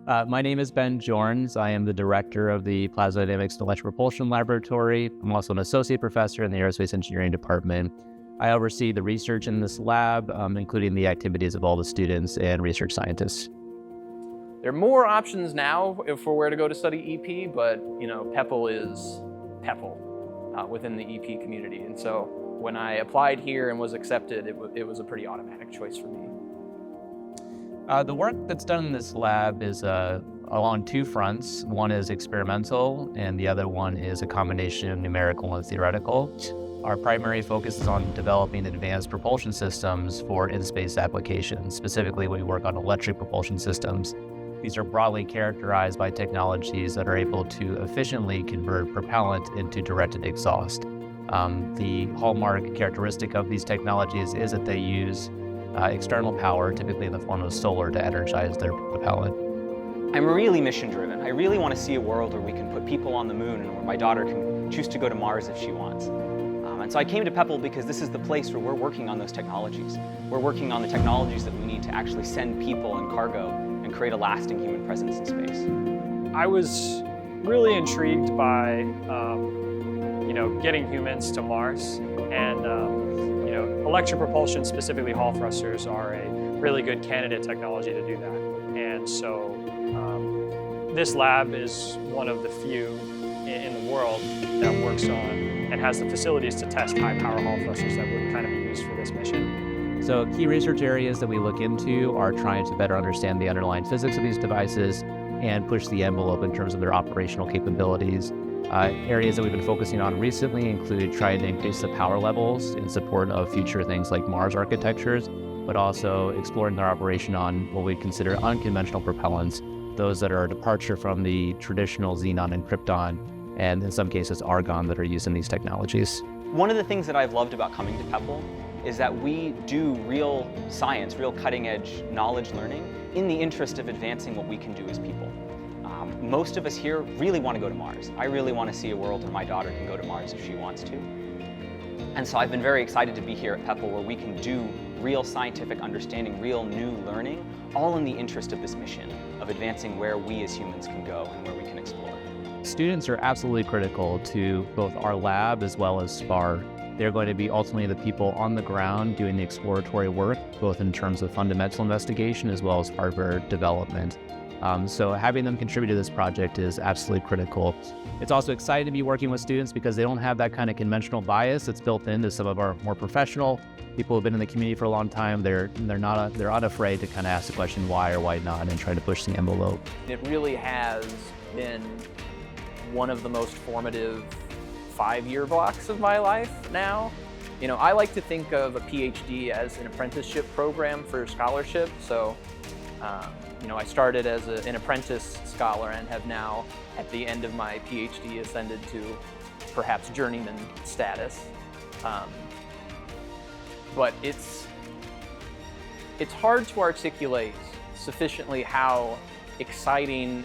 My name is Ben Jorns. I am the director of the Plasmadynamics and Electric Propulsion Laboratory. I'm also an associate professor in the Aerospace Engineering Department. I oversee the research in this lab, including the activities of all the students and research scientists. There are more options now for where to go to study EP, but PEPL is PEPL within the EP community. And so when I applied here and was accepted, it was a pretty automatic choice for me. The work that's done in this lab is along two fronts. One is experimental, and the other one is a combination of numerical and theoretical. Our primary focus is on developing advanced propulsion systems for in-space applications. Specifically, we work on electric propulsion systems. These are broadly characterized by technologies that are able to efficiently convert propellant into directed exhaust. The hallmark characteristic of these technologies is that they use external power, typically in the form of solar, to energize their propellant. I'm really mission-driven. I really want to see a world where we can put people on the moon and where my daughter can choose to go to Mars if she wants. And so I came to PEPL because this is the place where we're working on those technologies. We're working on the technologies that we need to actually send people and cargo and create a lasting human presence in space. I was really intrigued by getting humans to Mars, and electric propulsion, specifically Hall thrusters, are a really good candidate technology to do that. And so this lab is one of the few in the world that works on and has the facilities to test high power Hall thrusters that would kind of be used for this mission. So key research areas that we look into are trying to better understand the underlying physics of these devices and push the envelope in terms of their operational capabilities. Areas that we've been focusing on recently include trying to increase the power levels in support of future things like Mars architectures, but also exploring their operation on what we consider unconventional propellants, those that are a departure from the traditional xenon and krypton, and in some cases argon, that are used in these technologies. One of the things that I've loved about coming to PEPL is that we do real science, real cutting edge knowledge learning in the interest of advancing what we can do as people. Most of us here really want to go to Mars. I really want to see a world where my daughter can go to Mars if she wants to. And so I've been very excited to be here at PEPL, where we can do real scientific understanding, real new learning, all in the interest of this mission of advancing where we as humans can go and where we can explore. Students are absolutely critical to both our lab as well as SPAR. They're going to be ultimately the people on the ground doing the exploratory work, both in terms of fundamental investigation as well as hardware development. So having them contribute to this project is absolutely critical. It's also exciting to be working with students because they don't have that kind of conventional bias that's built into some of our more professional people who've been in the community for a long time. They're unafraid to kind of ask the question why or why not and try to push the envelope. It really has been one of the most formative 5-year blocks of my life now. I like to think of a PhD as an apprenticeship program for scholarship. So I started as an apprentice scholar and have now, at the end of my PhD, ascended to perhaps journeyman status. But it's hard to articulate sufficiently how exciting,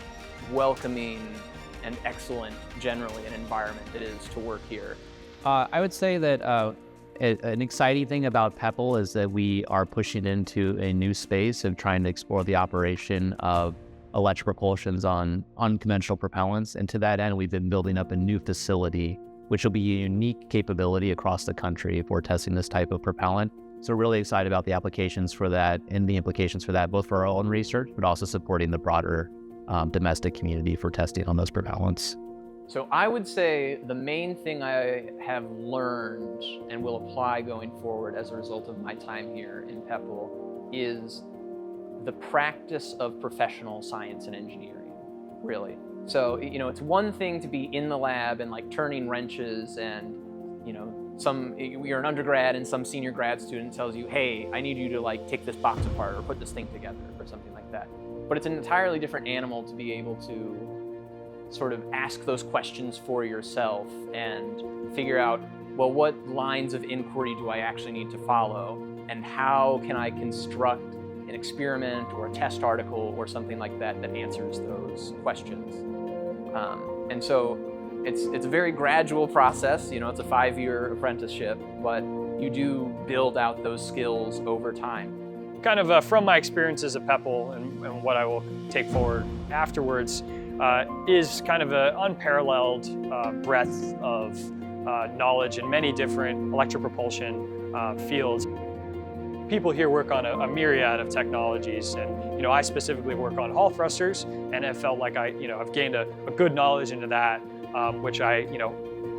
welcoming, and excellent generally an environment it is to work here. I would say that an exciting thing about PEPL is that we are pushing into a new space of trying to explore the operation of electric propulsions on unconventional propellants. And to that end, we've been building up a new facility, which will be a unique capability across the country for testing this type of propellant. So we're really excited about the applications for that and the implications for that, both for our own research, but also supporting the broader domestic community for testing on those propellants. So I would say the main thing I have learned and will apply going forward as a result of my time here in PEPL is the practice of professional science and engineering, really. So, it's one thing to be in the lab and like turning wrenches and, you're an undergrad and some senior grad student tells you, hey, I need you to like take this box apart or put this thing together or something like that. But it's an entirely different animal to be able to sort of ask those questions for yourself and figure out, well, what lines of inquiry do I actually need to follow, and how can I construct an experiment or a test article or something like that that answers those questions. And so it's a very gradual process. It's a 5-year apprenticeship, but you do build out those skills over time. kind of from my experiences at PEPL and what I will take forward afterwards is kind of an unparalleled breadth of knowledge in many different electric propulsion fields. People here work on a myriad of technologies, and I specifically work on hall thrusters, and have felt like I've gained a good knowledge into that, which I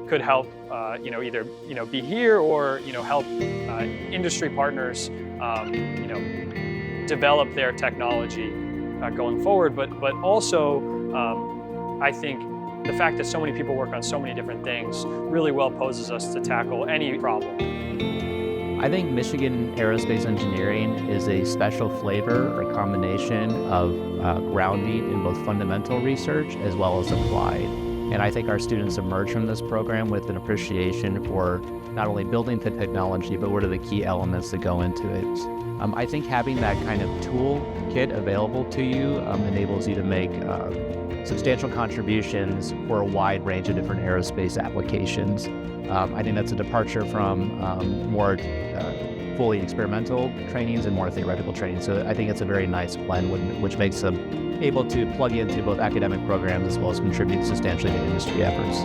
could help either be here or help industry partners develop their technology going forward. But also I think the fact that so many people work on so many different things really well poses us to tackle any problem. I think Michigan Aerospace Engineering is a special flavor or combination of grounding in both fundamental research as well as applied. And I think our students emerge from this program with an appreciation for not only building the technology, but what are the key elements that go into it. I think having that kind of toolkit available to you enables you to make substantial contributions for a wide range of different aerospace applications. I think that's a departure from more fully experimental trainings and more theoretical training. So I think it's a very nice blend, which makes them able to plug into both academic programs as well as contribute substantially to industry efforts.